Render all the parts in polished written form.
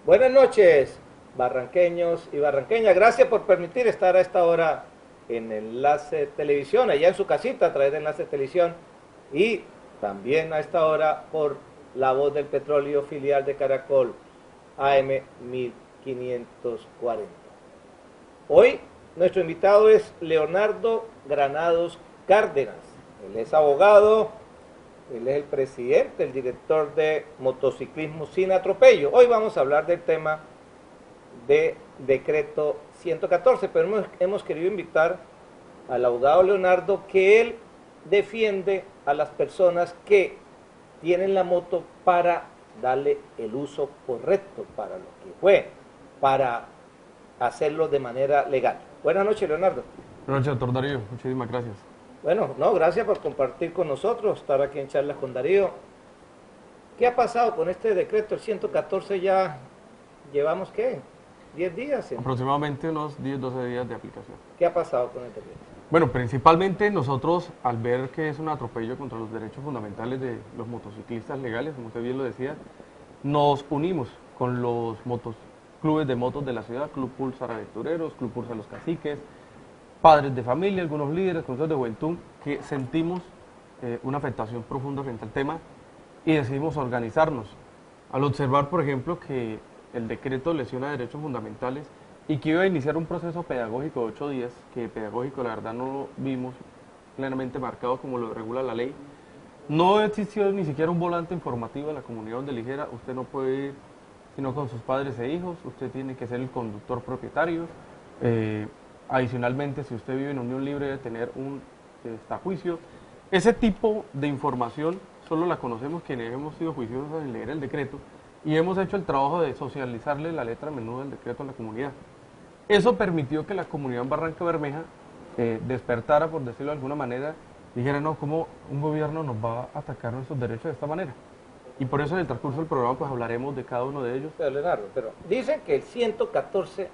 Buenas noches, barranqueños y barranqueñas. Gracias por permitir estar a esta hora en Enlace Televisión, allá en su casita a través de Enlace Televisión y también a esta hora por La Voz del Petróleo, filial de Caracol, AM 1540. Hoy nuestro invitado es Leonardo Granados Cárdenas. Él es abogado, él es el presidente, el director de Motociclismo Sin Atropello. Hoy vamos a hablar del tema de decreto 114, pero hemos querido invitar al abogado Leonardo, que él defiende a las personas que tienen la moto para darle el uso correcto para lo que fue, para hacerlo de manera legal. Buenas noches, Leonardo. Buenas noches, doctor Darío. Muchísimas gracias. Bueno, no, gracias por compartir con nosotros, estar aquí en Charlas con Darío. ¿Qué ha pasado con este decreto, el 114? Ya llevamos, ¿qué? 10 días. Aproximadamente unos 10, 12 días de aplicación. ¿Qué ha pasado con el decreto? Bueno, principalmente nosotros, al ver que es un atropello contra los derechos fundamentales de los motociclistas legales, como usted bien lo decía, nos unimos con los clubes de motos de la ciudad, Club Pulsar Aventureros, Club Pulsar Los Caciques, padres de familia, algunos líderes, consejos de juventud, que sentimos una afectación profunda frente al tema y decidimos organizarnos. Al observar, por ejemplo, que el decreto lesiona derechos fundamentales y que iba a iniciar un proceso pedagógico de 8 días, que pedagógico la verdad no lo vimos plenamente marcado como lo regula la ley, no existió ni siquiera un volante informativo a la comunidad donde le dijera, usted no puede ir sino con sus padres e hijos, usted tiene que ser el conductor propietario. Adicionalmente, si usted vive en unión libre, debe tener un juicio. Ese tipo de información solo la conocemos quienes hemos sido juiciosos en leer el decreto y hemos hecho el trabajo de socializarle la letra menuda del decreto a la comunidad. Eso permitió que la comunidad en Barranca Bermeja despertara, por decirlo de alguna manera, dijera, no, ¿cómo un gobierno nos va a atacar nuestros derechos de esta manera? Y por eso en el transcurso del programa pues hablaremos de cada uno de ellos. Pero Leonardo, dicen que el 114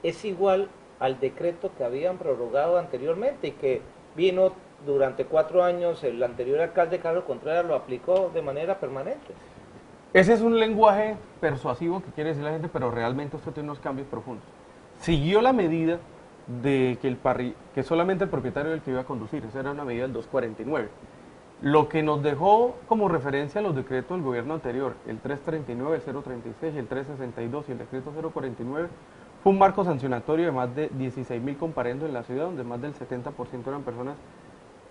es igual al decreto que habían prorrogado anteriormente y que vino durante 4 años, el anterior alcalde Carlos Contreras lo aplicó de manera permanente. Ese es un lenguaje persuasivo que quiere decir la gente, pero realmente esto tiene unos cambios profundos. Siguió la medida de que solamente el propietario era el que iba a conducir, esa era una medida del 249. Lo que nos dejó como referencia a los decretos del gobierno anterior, el 339, el 036, el 362 y el decreto 049, fue un marco sancionatorio de más de 16.000 comparendos en la ciudad, donde más del 70% eran personas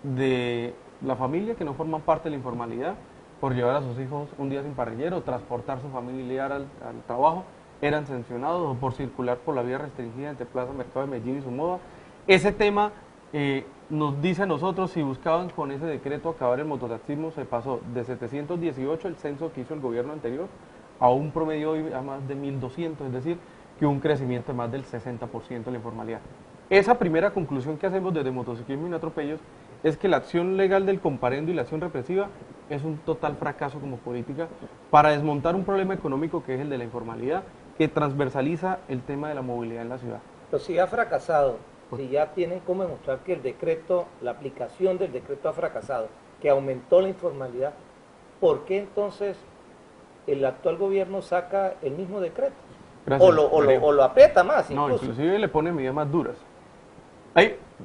de la familia que no forman parte de la informalidad, por llevar a sus hijos un día sin parrillero, transportar su familiar al trabajo, eran sancionados, o por circular por la vía restringida entre Plaza Mercado de Medellín y Somoza. Ese tema nos dice a nosotros, si buscaban con ese decreto acabar el mototaxismo, se pasó de 718, el censo que hizo el gobierno anterior, a un promedio hoy a más de 1.200, es decir, que un crecimiento de más del 60% de la informalidad. Esa primera conclusión que hacemos desde Motociclismo Sin Atropellos es que la acción legal del comparendo y la acción represiva es un total fracaso como política para desmontar un problema económico que es el de la informalidad, que transversaliza el tema de la movilidad en la ciudad. Pero si ha fracasado, si ya tienen cómo demostrar que el decreto, la aplicación del decreto ha fracasado, que aumentó la informalidad, ¿por qué entonces el actual gobierno saca el mismo decreto? Gracias, o lo aprieta más incluso. No, inclusive le pone medidas más duras.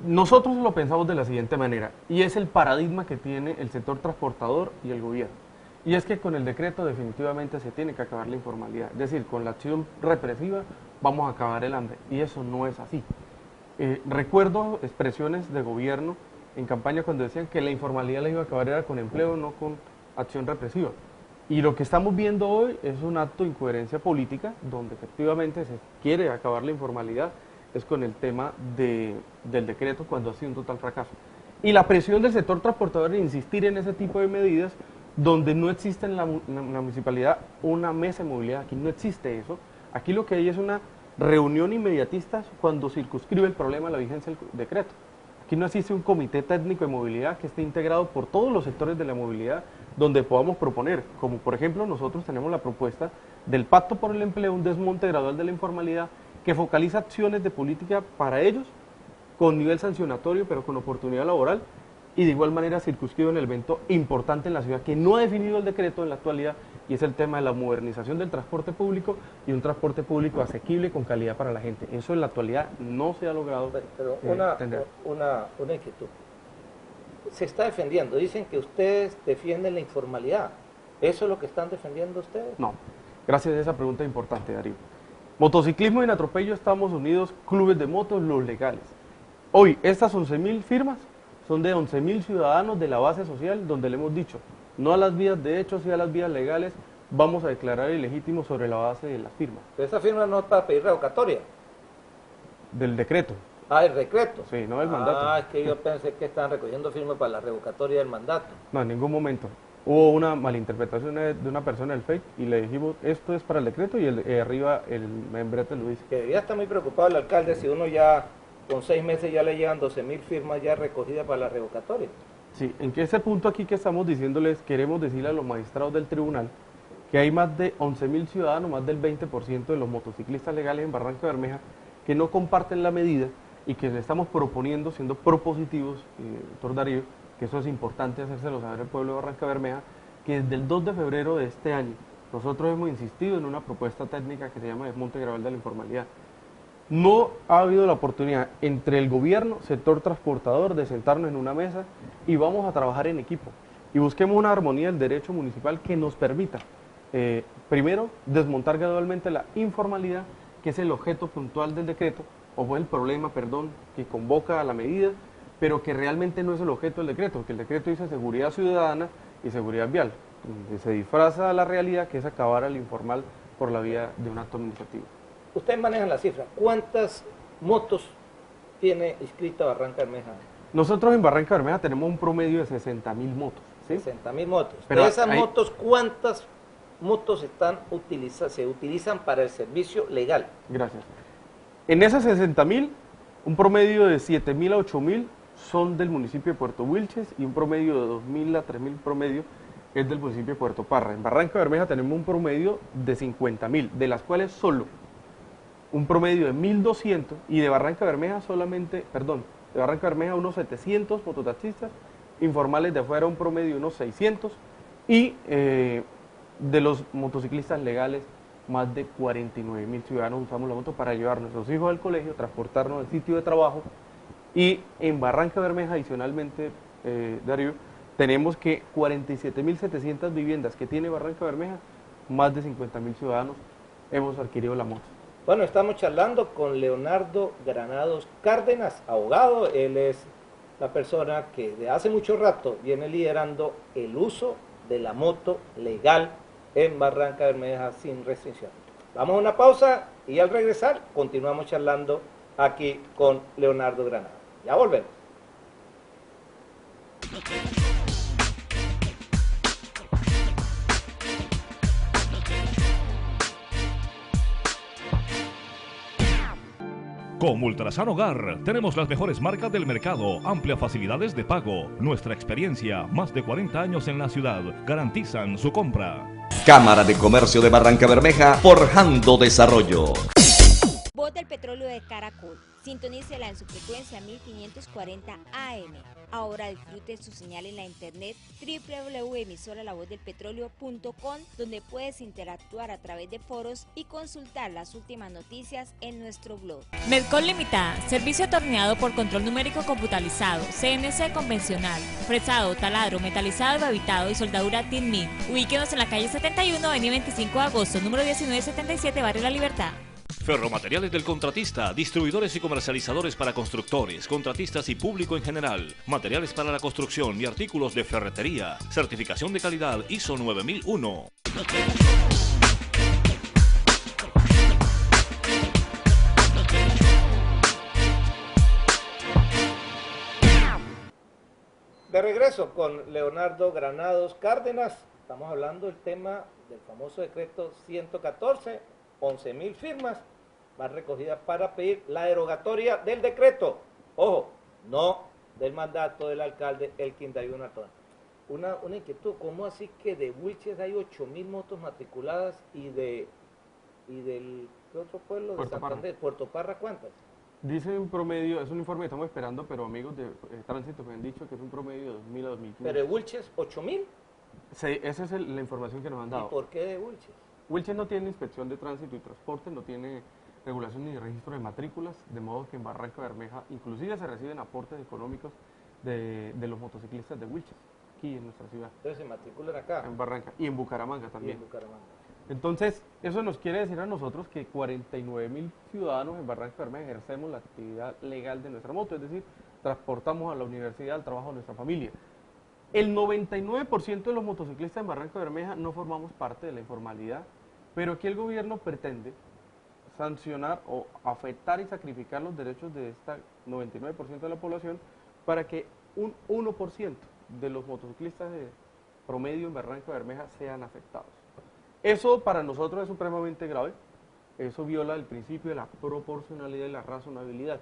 Nosotros lo pensamos de la siguiente manera, y es el paradigma que tiene el sector transportador y el gobierno. Y es que con el decreto definitivamente se tiene que acabar la informalidad. Es decir, con la acción represiva vamos a acabar el hambre. Y eso no es así. Recuerdo expresiones de gobierno en campaña cuando decían que la informalidad la iba a acabar era con empleo, no con acción represiva. Y lo que estamos viendo hoy es un acto de incoherencia política, donde efectivamente se quiere acabar la informalidad, es con el tema del decreto cuando ha sido un total fracaso. Y la presión del sector transportador de insistir en ese tipo de medidas, donde no existe en la municipalidad una mesa de movilidad, aquí no existe eso, aquí lo que hay es una reunión inmediatista cuando circunscribe el problema a la vigencia del decreto. Aquí no existe un comité técnico de movilidad que esté integrado por todos los sectores de la movilidad, donde podamos proponer, como por ejemplo nosotros tenemos la propuesta del Pacto por el Empleo, un desmonte gradual de la informalidad que focaliza acciones de política para ellos con nivel sancionatorio pero con oportunidad laboral y de igual manera circunscribe un evento importante en la ciudad que no ha definido el decreto en la actualidad y y es el tema de la modernización del transporte público y un transporte público asequible con calidad para la gente. Eso en la actualidad no se ha logrado Pero tener. una inquietud. Se está defendiendo, dicen que ustedes defienden la informalidad. ¿Eso es lo que están defendiendo ustedes? No, gracias a esa pregunta importante, Darío. Motociclismo y en atropello estamos unidos, clubes de motos, los legales. Hoy, estas 11.000 firmas son de 11.000 ciudadanos de la base social donde le hemos dicho, no a las vías de hecho, sí a las vías legales, vamos a declarar ilegítimo sobre la base de las firmas. Pero esa firma no es para pedir revocatoria. Del decreto. Ah, el decreto. Sí, no el mandato. Ah, es que yo pensé que estaban recogiendo firmas para la revocatoria del mandato. No, en ningún momento. Hubo una malinterpretación de una persona del fake y le dijimos, esto es para el decreto y arriba el membrete lo dice. Que debía estar muy preocupado el alcalde si uno ya, con 6 meses ya le llegan 12.000 firmas ya recogidas para la revocatoria. Sí, en que ese punto aquí que estamos diciéndoles, queremos decirle a los magistrados del tribunal que hay más de 11.000 ciudadanos, más del 20% de los motociclistas legales en Barranca Bermeja que no comparten la medida y que le estamos proponiendo, siendo propositivos, doctor Darío, que eso es importante hacérselo saber al pueblo de Barranca Bermeja, que desde el 2 de febrero de este año nosotros hemos insistido en una propuesta técnica que se llama desmonte gradual de la informalidad. No ha habido la oportunidad entre el gobierno, sector transportador, de sentarnos en una mesa y vamos a trabajar en equipo y busquemos una armonía del derecho municipal que nos permita, primero, desmontar gradualmente la informalidad, que es el objeto puntual del decreto, o fue el problema, perdón, que convoca a la medida, pero que realmente no es el objeto del decreto, porque el decreto dice seguridad ciudadana y seguridad vial. Se disfraza la realidad, que es acabar al informal por la vía de un acto administrativo. Ustedes manejan la cifra. ¿Cuántas motos tiene inscrita Barranca Bermeja? Nosotros en Barranca Bermeja tenemos un promedio de 60.000 motos. ¿Sí? 60.000 motos. Pero de esas hay... motos, ¿cuántas motos se utilizan para el servicio legal? Gracias. En esas 60.000, un promedio de 7.000 a 8.000 son del municipio de Puerto Wilches y un promedio de 2.000 a 3.000 promedio es del municipio de Puerto Parra. En Barranca Bermeja tenemos un promedio de 50.000, de las cuales solo un promedio de 1.200 y de Barranca Bermeja solamente, perdón, de Barranca Bermeja unos 700 mototaxistas, informales de afuera un promedio de unos 600 y de los motociclistas legales más de 49.000 ciudadanos usamos la moto para llevar a nuestros hijos al colegio, transportarnos al sitio de trabajo y en Barranca Bermeja adicionalmente, Darío, tenemos que 47.700 viviendas que tiene Barranca Bermeja, más de 50.000 ciudadanos hemos adquirido la moto. Bueno, estamos charlando con Leonardo Granados Cárdenas, abogado. Él es la persona que de hace mucho rato viene liderando el uso de la moto legal en Barranca Bermeja sin restricción. Vamos a una pausa y al regresar continuamos charlando aquí con Leonardo Granados. Ya volvemos. Como Ultrasan Hogar, tenemos las mejores marcas del mercado, amplias facilidades de pago. Nuestra experiencia, más de 40 años en la ciudad, garantizan su compra. Cámara de Comercio de Barranca Bermeja, forjando desarrollo. Voz del petróleo de Caracol. Sintonícela en su frecuencia 1540 AM. Ahora disfrute su señal en la internet www.emisoralavozdelpetroleo.com, donde puedes interactuar a través de foros y consultar las últimas noticias en nuestro blog. Medcol Limitada, servicio atornillado por control numérico computarizado, CNC convencional, fresado, taladro, metalizado, babitado y soldadura TIN-MIG. Ubíquenos en la calle 71, avenida 25 de agosto, número 1977, Barrio La Libertad. Ferromateriales del Contratista, distribuidores y comercializadores para constructores, contratistas y público en general. Materiales para la construcción y artículos de ferretería. Certificación de calidad ISO 9001. De regreso con Leonardo Granados Cárdenas. Estamos hablando del tema del famoso decreto 114, 11.000 firmas más recogidas para pedir la derogatoria del decreto. Ojo, no del mandato del alcalde Elkin David Artona. Una inquietud, ¿cómo así que de Wilches hay 8.000 motos matriculadas y del ¿qué otro pueblo? Puerto de Santander, Parra. Puerto Parra, ¿cuántas? Dice un promedio, es un informe que estamos esperando, pero amigos de tránsito me han dicho que es un promedio de 2.000 a 2.500. Pero de Wilches, 8.000. Sí, esa es la información que nos han ¿Y dado. por qué de Wilches? Wilches no tiene inspección de tránsito y transporte, no tiene regulación ni registro de matrículas, de modo que en Barranca Bermeja inclusive se reciben aportes económicos de los motociclistas de Wilches, aquí en nuestra ciudad, Entonces se matriculan acá. en Barranca y en Bucaramanga Y también. en Bucaramanga. Entonces, eso nos quiere decir a nosotros que 49.000 ciudadanos en Barranca Bermeja ejercemos la actividad legal de nuestra moto, es decir, transportamos a la universidad, al trabajo de nuestra familia. El 99% de los motociclistas en Barranca Bermeja no formamos parte de la informalidad, pero aquí el gobierno pretende sancionar o afectar y sacrificar los derechos de este 99% de la población para que un 1% de los motociclistas de promedio en Barranca Bermeja sean afectados. Eso para nosotros es supremamente grave, eso viola el principio de la proporcionalidad y la razonabilidad,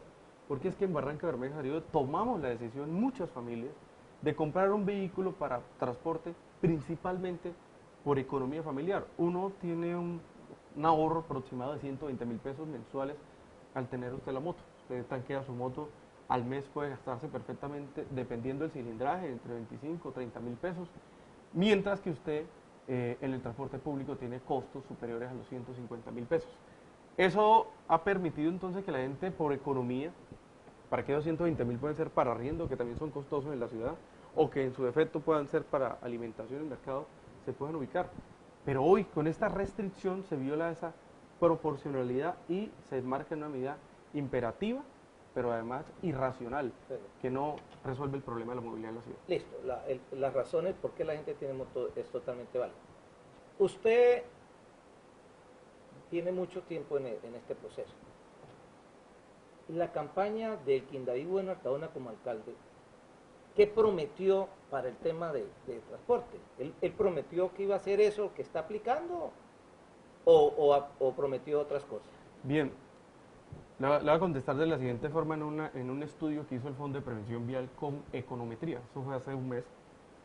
porque es que en Barranca Bermeja tomamos la decisión, muchas familias, de comprar un vehículo para transporte principalmente por economía familiar. Uno tiene un ahorro aproximado de 120.000 pesos mensuales al tener usted la moto. Usted tanquea su moto, al mes puede gastarse perfectamente, dependiendo del cilindraje, entre 25 o 30.000 pesos, mientras que usted en el transporte público tiene costos superiores a los 150.000 pesos. Eso ha permitido entonces que la gente por economía, para que esos 120.000 pueden ser para arriendo, que también son costosos en la ciudad, o que en su defecto puedan ser para alimentación en el mercado, se puedan ubicar. Pero hoy con esta restricción se viola esa proporcionalidad y se marca una medida imperativa, pero además irracional, que no resuelve el problema de la movilidad en la ciudad. Listo, las razones por qué la gente tiene moto es totalmente válida. Usted tiene mucho tiempo en este proceso. La campaña de Quindaví Bueno Artaona como alcalde, ¿qué prometió para el tema de transporte? ¿Él prometió que iba a hacer eso que está aplicando o prometió otras cosas? Bien, le voy a contestar de la siguiente forma en un estudio que hizo el Fondo de Prevención Vial con econometría. Eso fue hace un mes.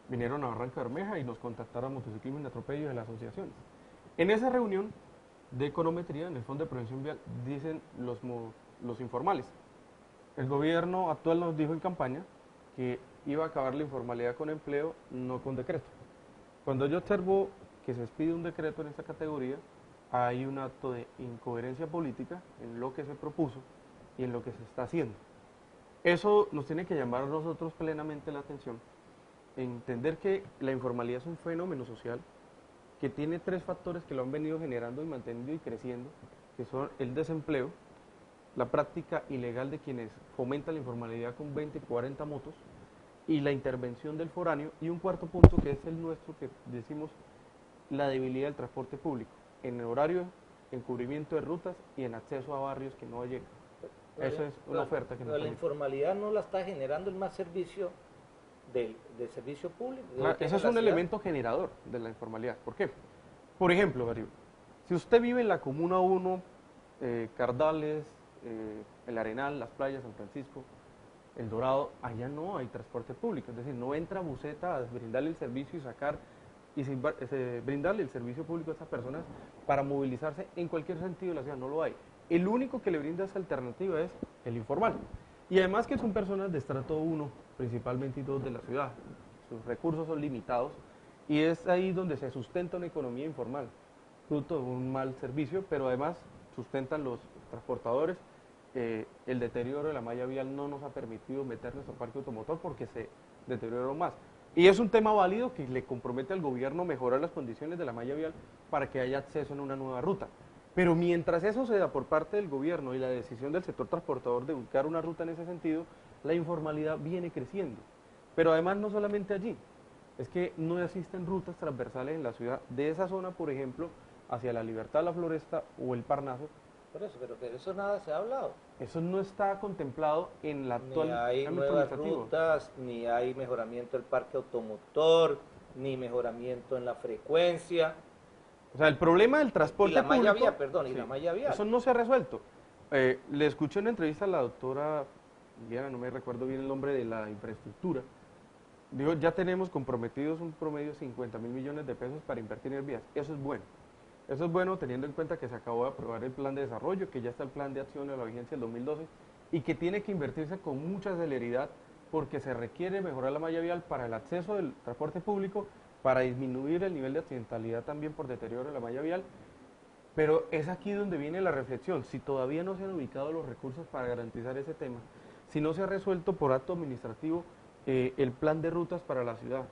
Vinieron a Barranca Bermeja y nos contactaron a Motociclismo y Atropello de las asociaciones. En esa reunión de econometría, en el Fondo de Prevención Vial, dicen los informales. El gobierno actual nos dijo en campaña que iba a acabar la informalidad con empleo, no con decreto. Cuando yo observo que se expide un decreto en esta categoría, hay un acto de incoherencia política en lo que se propuso y en lo que se está haciendo. Eso nos tiene que llamar a nosotros plenamente la atención, entender que la informalidad es un fenómeno social que tiene tres factores que lo han venido generando y manteniendo y creciendo, que son el desempleo, la práctica ilegal de quienes fomentan la informalidad con 20, 40 motos, y la intervención del foráneo, y un cuarto punto que es el nuestro, que decimos la debilidad del transporte público, en horario, en cubrimiento de rutas y en acceso a barrios que no llegan. Esa es una oferta que nos la permite. informalidad no la está generando el más servicio del servicio público. Ese es un elemento generador de la informalidad. ¿Por qué? Por ejemplo, Darío, si usted vive en la Comuna 1, Cardales, el Arenal, las playas, San Francisco, El Dorado, allá no hay transporte público, es decir, no entra buseta a brindarle el servicio y sacar y brindarle el servicio público a estas personas para movilizarse en cualquier sentido de la ciudad, no lo hay. El único que le brinda esa alternativa es el informal. Y además que son personas de estrato 1, principalmente y 2 de la ciudad. Sus recursos son limitados y es ahí donde se sustenta una economía informal, fruto de un mal servicio, pero además sustentan los transportadores. El deterioro de la malla vial no nos ha permitido meter nuestro parque automotor porque se deterioró más. Y es un tema válido que le compromete al gobierno mejorar las condiciones de la malla vial para que haya acceso en una nueva ruta. Pero mientras eso se da por parte del gobierno y la decisión del sector transportador de buscar una ruta en ese sentido, la informalidad viene creciendo. Pero además no solamente allí, es que no existen rutas transversales en la ciudad de esa zona, por ejemplo, hacia la Libertad, la Floresta o el Parnaso. Por eso, pero de eso nada se ha hablado. Eso no está contemplado en la actual Ni hay ámbito nuevas administrativo. rutas, ni hay mejoramiento del parque automotor, ni mejoramiento en la frecuencia. O sea, el problema del Y transporte la malla público... vial, perdón, y la malla vial. Eso no se ha resuelto. Le escuché una entrevista a la doctora, Diana, no me recuerdo bien el nombre de la infraestructura. Dijo, ya tenemos comprometidos un promedio de 50.000 millones de pesos para invertir en vías. Eso es bueno. Eso es bueno teniendo en cuenta que se acabó de aprobar el plan de desarrollo, que ya está el plan de acción de la vigencia del 2012 y que tiene que invertirse con mucha celeridad porque se requiere mejorar la malla vial para el acceso del transporte público, para disminuir el nivel de accidentalidad también por deterioro de la malla vial. Pero es aquí donde viene la reflexión. Si todavía no se han ubicado los recursos para garantizar ese tema, si no se ha resuelto por acto administrativo el plan de rutas para la ciudad,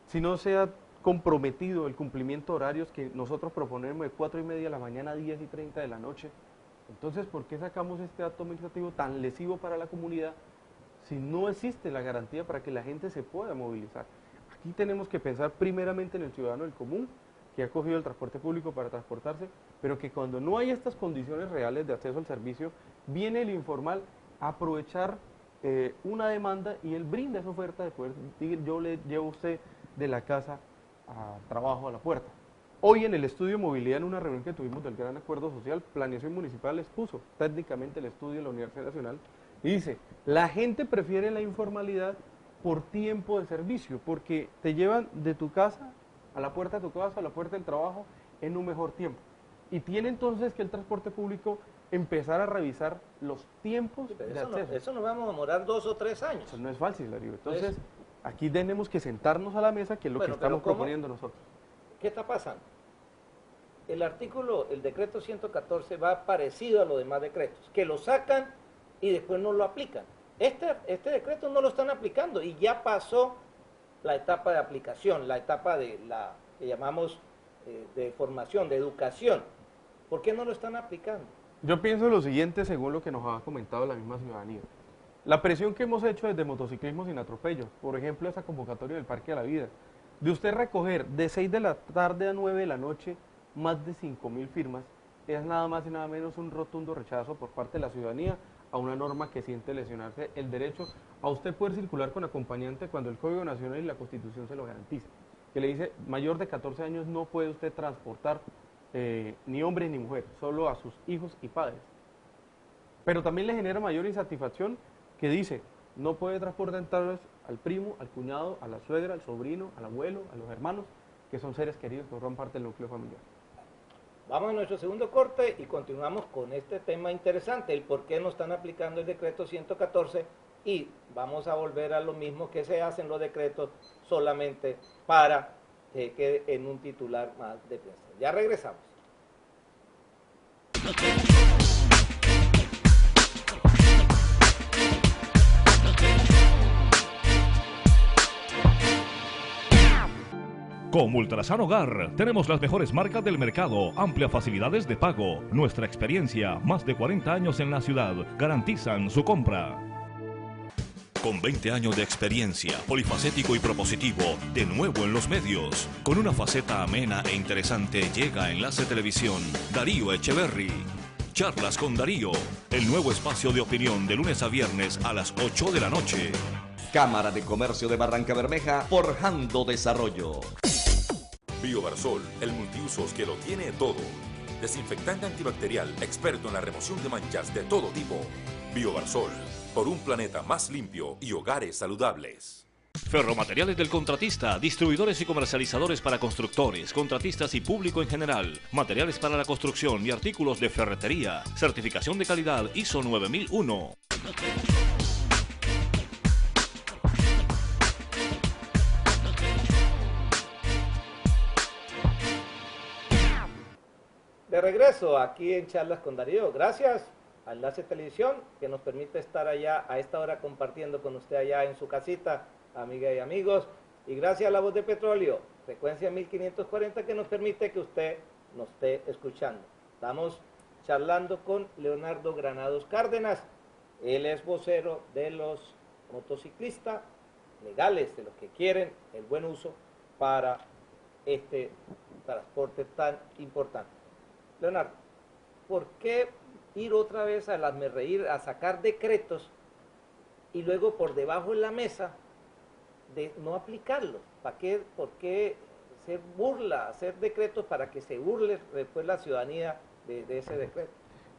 si no se ha comprometido el cumplimiento de horarios que nosotros proponemos de 4:30 de la mañana a 10:30 de la noche, entonces ¿por qué sacamos este acto administrativo tan lesivo para la comunidad si no existe la garantía para que la gente se pueda movilizar? Aquí tenemos que pensar primeramente en el ciudadano del común, que ha cogido el transporte público para transportarse, pero que cuando no hay estas condiciones reales de acceso al servicio, viene el informal a aprovechar una demanda y él brinda esa oferta de poder decir, yo le llevo a usted de la casa a trabajo a la puerta. Hoy en el estudio de movilidad, en una reunión que tuvimos del Gran Acuerdo Social, Planeación Municipal expuso técnicamente el estudio de la Universidad Nacional y dice, la gente prefiere la informalidad por tiempo de servicio, porque te llevan de tu casa a la puerta de tu casa, a la puerta del trabajo, en un mejor tiempo. Y tiene entonces que el transporte público empezar a revisar los tiempos de acceso. Eso nos vamos a demorar 2 o 3 años. Eso no es fácil, Darío. Entonces, aquí tenemos que sentarnos a la mesa, que es lo que estamos proponiendo nosotros. ¿Qué está pasando? El decreto 114 va parecido a los demás decretos, que lo sacan y después no lo aplican. Este decreto no lo están aplicando y ya pasó la etapa de aplicación, la etapa de la que llamamos de formación, de educación. ¿Por qué no lo están aplicando? Yo pienso lo siguiente, según lo que nos ha comentado la misma ciudadanía. La presión que hemos hecho desde Motociclismo Sin Atropellos, por ejemplo, esa convocatoria del Parque de la Vida, de usted recoger de 6 de la tarde a 9 de la noche más de 5.000 firmas, es nada más y nada menos un rotundo rechazo por parte de la ciudadanía a una norma que siente lesionarse el derecho a usted poder circular con acompañante cuando el Código Nacional y la Constitución se lo garantizan. Que le dice, mayor de 14 años no puede usted transportar ni hombre ni mujer, solo a sus hijos y padres. Pero también le genera mayor insatisfacción que dice, no puede transportar al primo, al cuñado, a la suegra, al sobrino, al abuelo, a los hermanos, que son seres queridos que forman parte del núcleo familiar. Vamos a nuestro segundo corte y continuamos con este tema interesante, el por qué no están aplicando el decreto 114 y vamos a volver a lo mismo que se hacen los decretos solamente para que quede en un titular más de prensa. Ya regresamos. Con Ultrasan Hogar tenemos las mejores marcas del mercado, amplias facilidades de pago. Nuestra experiencia, más de 40 años en la ciudad, garantizan su compra. Con 20 años de experiencia, polifacético y propositivo, de nuevo en los medios. Con una faceta amena e interesante llega Enlace Televisión, Darío Echeverry. Charlas con Darío, el nuevo espacio de opinión de lunes a viernes a las 8 de la noche. Cámara de Comercio de Barrancabermeja, forjando desarrollo. Biobarsol, el multiusos que lo tiene todo. Desinfectante antibacterial, experto en la remoción de manchas de todo tipo. Biobarsol, por un planeta más limpio y hogares saludables. Ferromateriales del Contratista, distribuidores y comercializadores para constructores, contratistas y público en general. Materiales para la construcción y artículos de ferretería. Certificación de calidad ISO 9001. De regreso aquí en Charlas con Darío, gracias a Enlace Televisión que nos permite estar allá a esta hora compartiendo con usted allá en su casita, amigas y amigos, y gracias a La Voz de Petróleo, frecuencia 1540 que nos permite que usted nos esté escuchando. Estamos charlando con Leonardo Granados Cárdenas, él es vocero de los motociclistas legales, de los que quieren el buen uso para este transporte tan importante. Leonardo, ¿por qué ir otra vez a reír, a sacar decretos y luego por debajo de la mesa de no aplicarlos? ¿Para qué? ¿Por qué hacer burla, hacer decretos para que se burle después la ciudadanía de ese decreto?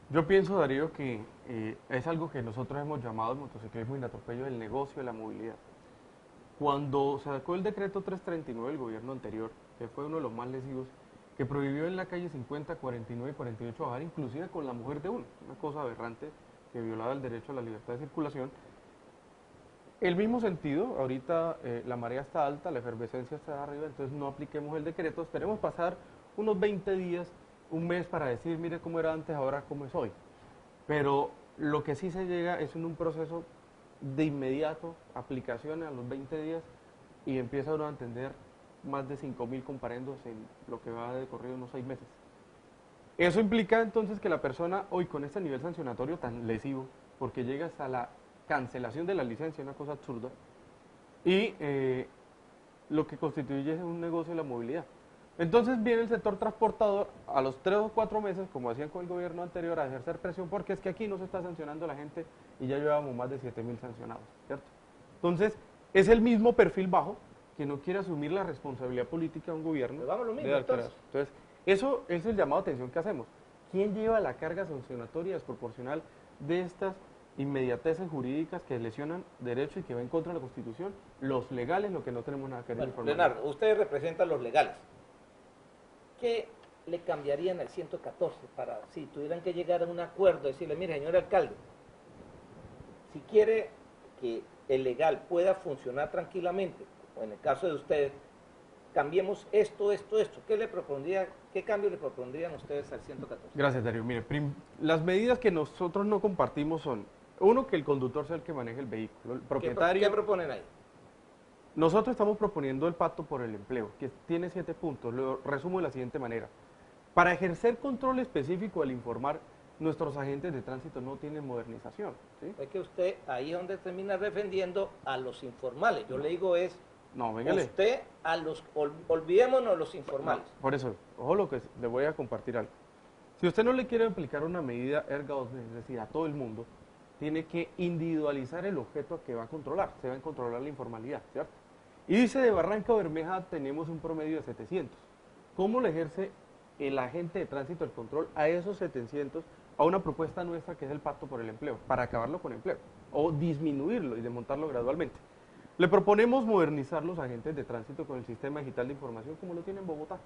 Yo pienso, Darío, que es algo que nosotros hemos llamado el motociclismo sin atropello del negocio de la movilidad. Cuando se sacó el decreto 339 del gobierno anterior, que fue uno de los más lesivos, que prohibió en la calle 50, 49 y 48 bajar inclusive con la mujer de uno, una cosa aberrante que violaba el derecho a la libertad de circulación, El mismo sentido, ahorita la marea está alta, la efervescencia está arriba, entonces no apliquemos el decreto, esperemos pasar unos 20 días, un mes para decir, mire cómo era antes, ahora cómo es hoy. Pero lo que sí se llega es en un proceso de inmediato, aplicación a los 20 días, y empieza uno a entender más de 5.000 comparendos en lo que va de corrido unos 6 meses. Eso implica entonces que la persona hoy con este nivel sancionatorio tan lesivo, porque llega hasta la cancelación de la licencia, una cosa absurda, y lo que constituye es un negocio de la movilidad. Entonces viene el sector transportador a los 3 o 4 meses, como hacían con el gobierno anterior, a ejercer presión, porque es que aquí no se está sancionando a la gente y ya llevamos más de 7.000 sancionados, ¿cierto? Entonces, es el mismo perfil bajo que no quiere asumir la responsabilidad política de un gobierno. Pues vamos lo mismo, de entonces, eso es el llamado de atención que hacemos. ¿Quién lleva la carga sancionatoria desproporcional de estas inmediateces jurídicas que lesionan derechos y que va en contra de la Constitución? Los legales, lo que no tenemos nada que ver informar. Leonardo, ustedes representan los legales. ¿Qué le cambiarían al 114 para, si tuvieran que llegar a un acuerdo, decirle, mire, señor alcalde, si quiere que el legal pueda funcionar tranquilamente, o en el caso de ustedes, cambiemos esto. ¿Qué cambio le propondrían ustedes al 114? Gracias, Darío. Mire, las medidas que nosotros no compartimos son, uno, que el conductor sea el que maneje el vehículo, el propietario. ¿Qué proponen ahí? Nosotros estamos proponiendo el pacto por el empleo, que tiene 7 puntos. Lo resumo de la siguiente manera. Para ejercer control específico al informar, nuestros agentes de tránsito no tienen modernización, ¿sí? Es que usted ahí es donde termina defendiendo a los informales. Yo le digo no, véngale. Usted olvidémonos los informales. No, por eso, ojo lo que le voy a compartir algo. Si usted no le quiere aplicar una medida erga omnes, es decir, a todo el mundo, tiene que individualizar el objeto que va a controlar. Se va a controlar la informalidad, ¿cierto? Y dice, de Barranca Bermeja tenemos un promedio de 700. ¿Cómo le ejerce el agente de tránsito el control a esos 700 a una propuesta nuestra que es el pacto por el empleo, para acabarlo con empleo, o disminuirlo y desmontarlo gradualmente? Le proponemos modernizar los agentes de tránsito con el sistema digital de información como lo tiene en Bogotá.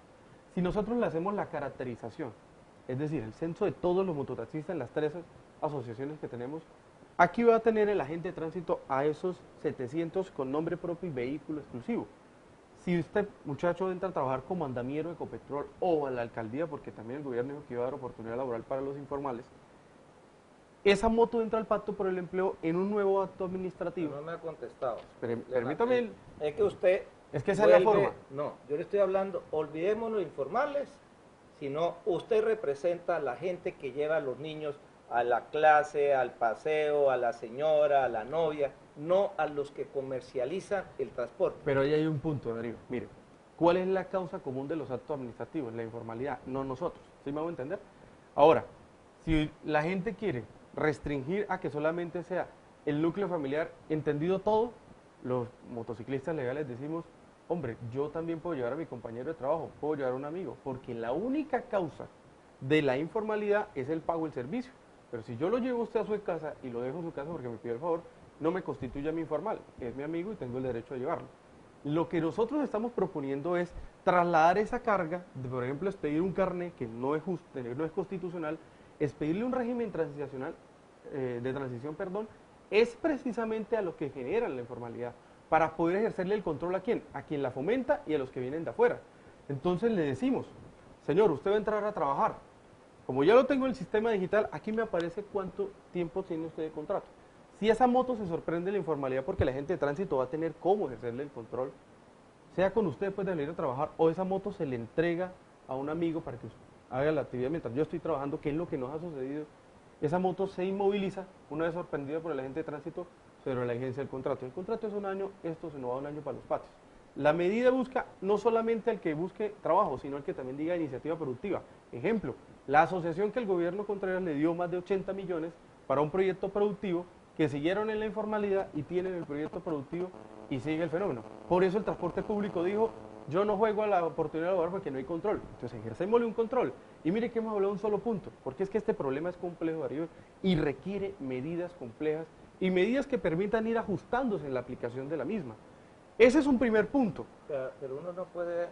Si nosotros le hacemos la caracterización, es decir, el censo de todos los mototaxistas en las 3 asociaciones que tenemos, aquí va a tener el agente de tránsito a esos 700 con nombre propio y vehículo exclusivo. Si usted, muchacho, entra a trabajar como andamiero de Ecopetrol o a la alcaldía, porque también el gobierno dijo que iba a dar oportunidad laboral para los informales, esa moto entra al pacto por el empleo en un nuevo acto administrativo. No me ha contestado. Permítame. Es que usted... Es que esa es la forma. No, yo le estoy hablando, olvidemos los informales, sino usted representa a la gente que lleva a los niños a la clase, al paseo, a la señora, a la novia, no a los que comercializan el transporte. Pero ahí hay un punto, Darío. Mire, ¿cuál es la causa común de los actos administrativos? La informalidad, no nosotros. ¿Sí me hago entender? Ahora, si la gente quiere restringir a que solamente sea el núcleo familiar, entendido todo, los motociclistas legales decimos, hombre, yo también puedo llevar a mi compañero de trabajo, puedo llevar a un amigo, porque la única causa de la informalidad es el pago del servicio. Pero si yo lo llevo a usted a su casa y lo dejo en su casa porque me pidió el favor, no me constituye a mi informal, es mi amigo y tengo el derecho de llevarlo. Lo que nosotros estamos proponiendo es trasladar esa carga, por ejemplo, expedir un carnet que no es constitucional, expedirle un régimen transicional, de transición, es precisamente a los que generan la informalidad, para poder ejercerle el control a quién la fomenta y a los que vienen de afuera. Entonces le decimos, señor, usted va a entrar a trabajar, como ya lo tengo en el sistema digital, aquí me aparece cuánto tiempo tiene usted de contrato. Si esa moto se sorprende la informalidad porque la gente de tránsito va a tener cómo ejercerle el control, sea con usted después de venir a trabajar, o esa moto se le entrega a un amigo para que haga la actividad mientras yo estoy trabajando, que es lo que nos ha sucedido. Esa moto se inmoviliza una vez sorprendida por el agente de tránsito sobre la vigencia del contrato. El contrato es un año, esto se nos va un año para los patios. La medida busca no solamente al que busque trabajo, sino al que también diga iniciativa productiva. Ejemplo, la asociación que el gobierno Contreras le dio más de 80 millones para un proyecto productivo, que siguieron en la informalidad y tienen el proyecto productivo y sigue el fenómeno. Por eso el transporte público dijo, yo no juego a la oportunidad laboral porque no hay control. Entonces ejercémosle un control. Y mire que hemos hablado de un solo punto, porque es que este problema es complejo, Darío, y requiere medidas complejas y medidas que permitan ir ajustándose en la aplicación de la misma. Ese es un primer punto. Pero uno no puede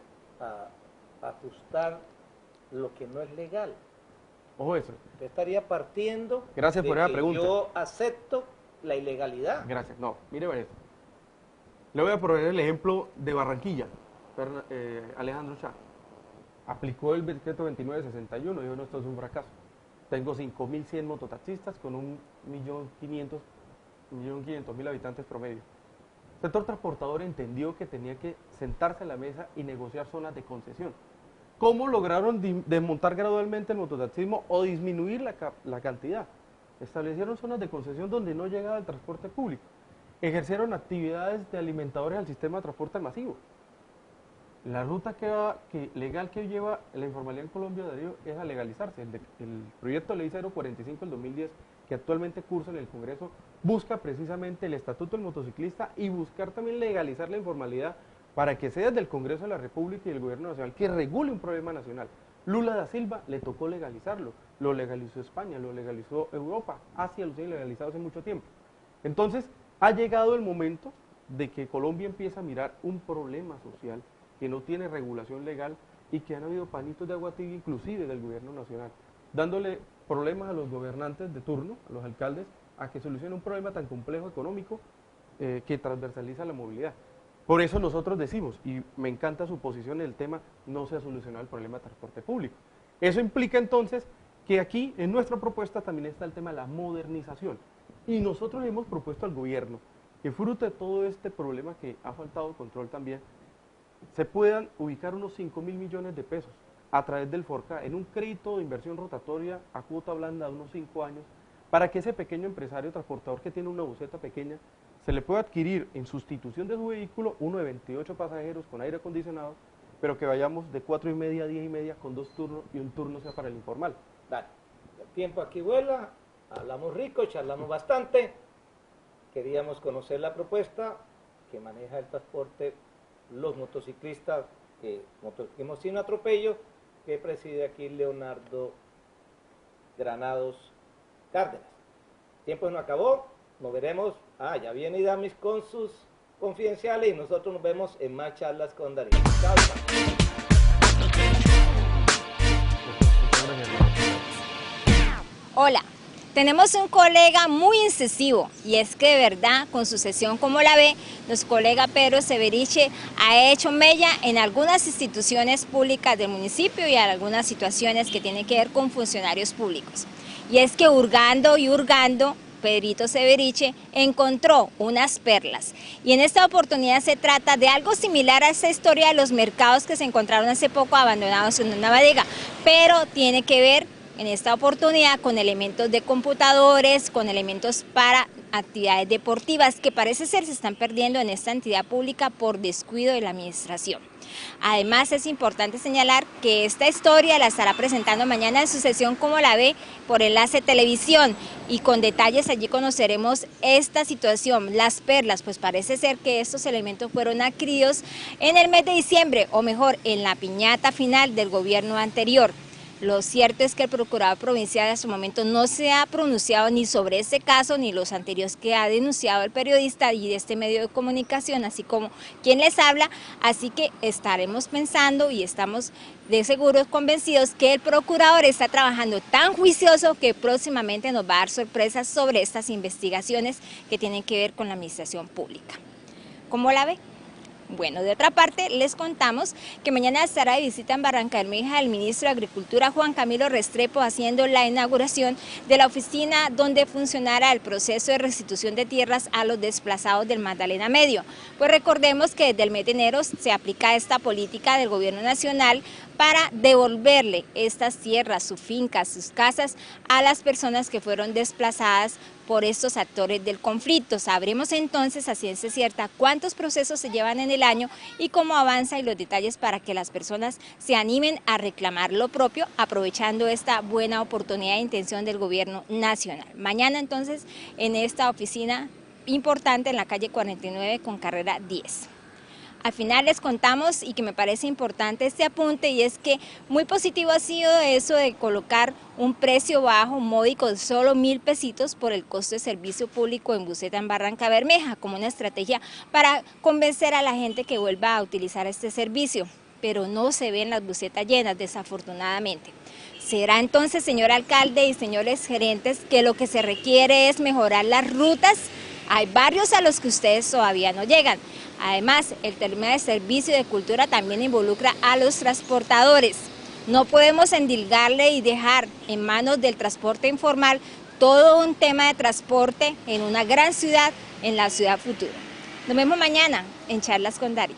ajustar lo que no es legal. Ojo eso. Usted estaría partiendo Gracias por esa que pregunta. yo acepto la ilegalidad. Gracias. No, mire esto. Le voy a poner el ejemplo de Barranquilla. Alejandro Chá aplicó el decreto 2961 y dijo, no, esto es un fracaso. Tengo 5.100 mototaxistas con 1.500.000 habitantes promedio. El sector transportador entendió que tenía que sentarse a la mesa y negociar zonas de concesión. ¿Cómo lograron desmontar gradualmente el mototaxismo o disminuir la cantidad? Establecieron zonas de concesión donde no llegaba el transporte público. Ejercieron actividades de alimentadores al sistema de transporte masivo. La ruta legal que lleva la informalidad en Colombia, Darío, es a legalizarse. El proyecto de ley 045 del 2010, que actualmente cursa en el Congreso, busca precisamente el estatuto del motociclista y buscar también legalizar la informalidad para que sea desde el Congreso de la República y el Gobierno Nacional que regule un problema nacional. Lula da Silva le tocó legalizarlo, lo legalizó España, lo legalizó Europa, Asia lo tiene legalizado hace mucho tiempo. Entonces, ha llegado el momento de que Colombia empiece a mirar un problema social que no tiene regulación legal y que han habido panitos de agua tibia inclusive del Gobierno Nacional, dándole problemas a los gobernantes de turno, a los alcaldes, a que solucionen un problema tan complejo económico que transversaliza la movilidad. Por eso nosotros decimos, y me encanta su posición en el tema, no se ha solucionado el problema de transporte público. Eso implica entonces que aquí en nuestra propuesta también está el tema de la modernización. Y nosotros le hemos propuesto al gobierno que fruto de todo este problema que ha faltado control también, se puedan ubicar unos 5.000 millones de pesos a través del FORCA en un crédito de inversión rotatoria a cuota blanda de unos 5 años, para que ese pequeño empresario transportador que tiene una buseta pequeña se le pueda adquirir en sustitución de su vehículo uno de 28 pasajeros con aire acondicionado, pero que vayamos de 4:30 a 10:30 con 2 turnos y un turno sea para el informal. Dale, el tiempo aquí vuela, hablamos rico, charlamos bastante, queríamos conocer la propuesta que maneja el transporte, los motociclistas, motociclismo sin atropello, que preside aquí Leonardo Granados Cárdenas. El tiempo no acabó, nos veremos, ya viene Idamis con sus confidenciales y nosotros nos vemos en más charlas con Darío. Chao. Hola, tenemos un colega muy incisivo y es que de verdad con su sesión como la ve, nuestro colega Pedro Severiche ha hecho mella en algunas instituciones públicas del municipio y en algunas situaciones que tienen que ver con funcionarios públicos. Y es que hurgando y hurgando, Pedrito Severiche encontró unas perlas. Y en esta oportunidad se trata de algo similar a esa historia de los mercados que se encontraron hace poco abandonados en una bodega, pero tiene que ver en esta oportunidad con elementos de computadores, con elementos para actividades deportivas que parece ser se están perdiendo en esta entidad pública por descuido de la administración. Además es importante señalar que esta historia la estará presentando mañana en su sesión Como la Ve por Enlace Televisión y con detalles allí conoceremos esta situación, las perlas, pues parece ser que estos elementos fueron adquiridos en el mes de diciembre o mejor en la piñata final del gobierno anterior. Lo cierto es que el procurador provincial hasta el momento no se ha pronunciado ni sobre este caso ni los anteriores que ha denunciado el periodista y de este medio de comunicación, así como quien les habla, así que estaremos pensando y estamos de seguro convencidos que el procurador está trabajando tan juicioso que próximamente nos va a dar sorpresas sobre estas investigaciones que tienen que ver con la administración pública. ¿Cómo la ve? Bueno, de otra parte, les contamos que mañana estará de visita en Barrancabermeja el ministro de Agricultura Juan Camilo Restrepo haciendo la inauguración de la oficina donde funcionará el proceso de restitución de tierras a los desplazados del Magdalena Medio. Pues recordemos que desde el mes de enero se aplica esta política del gobierno nacional para devolverle estas tierras, sus fincas, sus casas a las personas que fueron desplazadas por estos actores del conflicto. Sabremos entonces a ciencia cierta cuántos procesos se llevan en el año y cómo avanza y los detalles para que las personas se animen a reclamar lo propio, aprovechando esta buena oportunidad e intención del gobierno nacional. Mañana entonces en esta oficina importante en la calle 49 con carrera 10. Al final les contamos y que me parece importante este apunte y es que muy positivo ha sido eso de colocar un precio bajo, módico de solo 1.000 pesitos por el costo de servicio público en buseta en Barrancabermeja como una estrategia para convencer a la gente que vuelva a utilizar este servicio, pero no se ven las busetas llenas desafortunadamente. ¿Será entonces, señor alcalde y señores gerentes, que lo que se requiere es mejorar las rutas? Hay barrios a los que ustedes todavía no llegan. Además, el tema de servicio de cultura también involucra a los transportadores. No podemos endilgarle y dejar en manos del transporte informal todo un tema de transporte en una gran ciudad, en la ciudad futura. Nos vemos mañana en Charlas con Darío.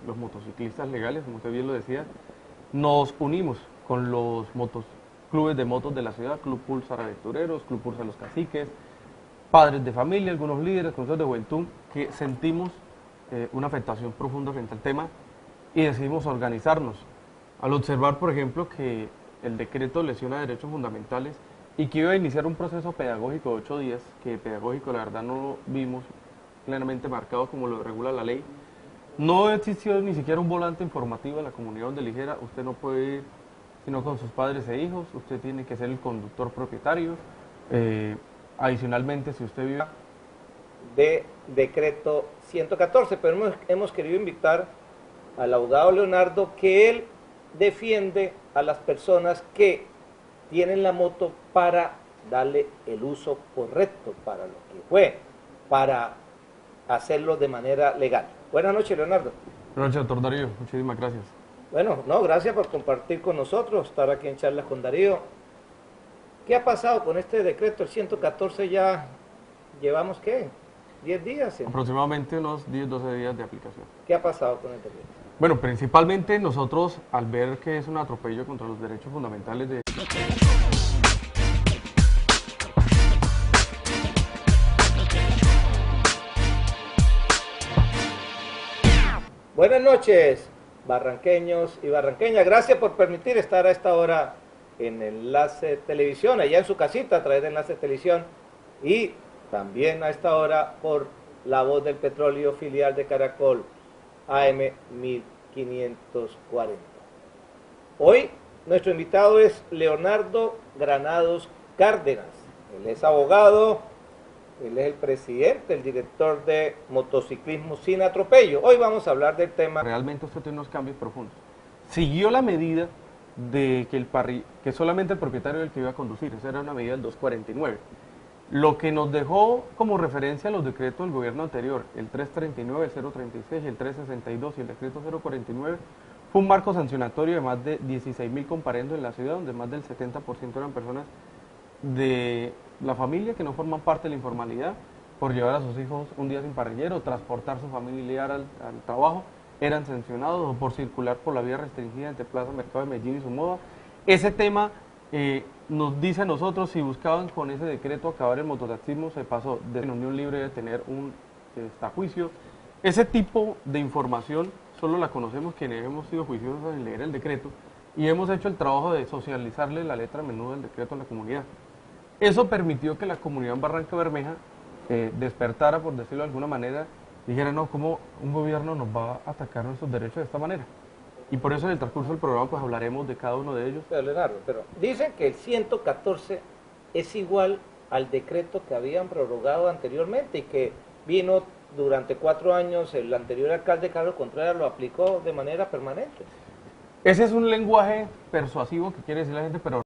Los motociclistas legales, como usted bien lo decía, nos unimos con los clubes de motos de la ciudad, Club Pulsar Aventureros, Club Pulsar Los Caciques, padres de familia, algunos líderes, consejos de juventud, que sentimos una afectación profunda frente al tema y decidimos organizarnos. Al observar, por ejemplo, que el decreto lesiona derechos fundamentales y que iba a iniciar un proceso pedagógico de 8 días, que pedagógico la verdad no lo vimos plenamente marcado como lo regula la ley. No existió ni siquiera un volante informativo en la comunidad donde le dijera, usted no puede ir sino con sus padres e hijos, usted tiene que ser el conductor propietario. Adicionalmente, si usted vive... De decreto 114, pero hemos querido invitar al abogado Leonardo, que él defiende a las personas que tienen la moto para darle el uso correcto para lo que fue, para hacerlo de manera legal. Buenas noches, Leonardo. Buenas noches, doctor Darío. Muchísimas gracias. Bueno, gracias por compartir con nosotros, estar aquí en Charlas con Darío. ¿Qué ha pasado con este decreto? El 114 ya llevamos, ¿qué? 10 días. Aproximadamente unos 10, 12 días de aplicación. ¿Qué ha pasado con el decreto? Bueno, principalmente nosotros, al ver que es un atropello contra los derechos fundamentales de... Buenas noches, barranqueños y barranqueñas. Gracias por permitir estar a esta hora en Enlace Televisión, allá en su casita a través de Enlace Televisión, y también a esta hora por La Voz del Petróleo, filial de Caracol, AM 1540. Hoy nuestro invitado es Leonardo Granados Cárdenas. Él es abogado, él es el presidente, el director de Motociclismo Sin Atropello. Hoy vamos a hablar del tema... Realmente usted tiene unos cambios profundos. Siguió la medida de que solamente el propietario del que iba a conducir. Esa era una medida del 249. Lo que nos dejó como referencia a los decretos del gobierno anterior, el 339, el 036, el 362 y el decreto 049, fue un marco sancionatorio de más de 16.000 comparendos en la ciudad, donde más del 70% eran personas de la familia que no forman parte de la informalidad, por llevar a sus hijos un día sin parrillero, transportar su familiar al trabajo, eran sancionados, o por circular por la vía restringida entre Plaza Mercado de Medellín y Somoza. Ese tema nos dice a nosotros, si buscaban con ese decreto acabar el mototaxismo, se pasó de la Unión Libre de tener un juicio. Ese tipo de información solo la conocemos quienes hemos sido juiciosos en leer el decreto y hemos hecho el trabajo de socializarle la letra menuda del decreto a la comunidad. Eso permitió que la comunidad en Barranca Bermeja despertara, por decirlo de alguna manera, dijera, no, ¿cómo un gobierno nos va a atacar nuestros derechos de esta manera? Y por eso en el transcurso del programa pues hablaremos de cada uno de ellos. Pero Leonardo, dicen que el 114 es igual al decreto que habían prorrogado anteriormente y que vino durante 4 años, el anterior alcalde Carlos Contreras lo aplicó de manera permanente. Ese es un lenguaje persuasivo que quiere decir la gente, pero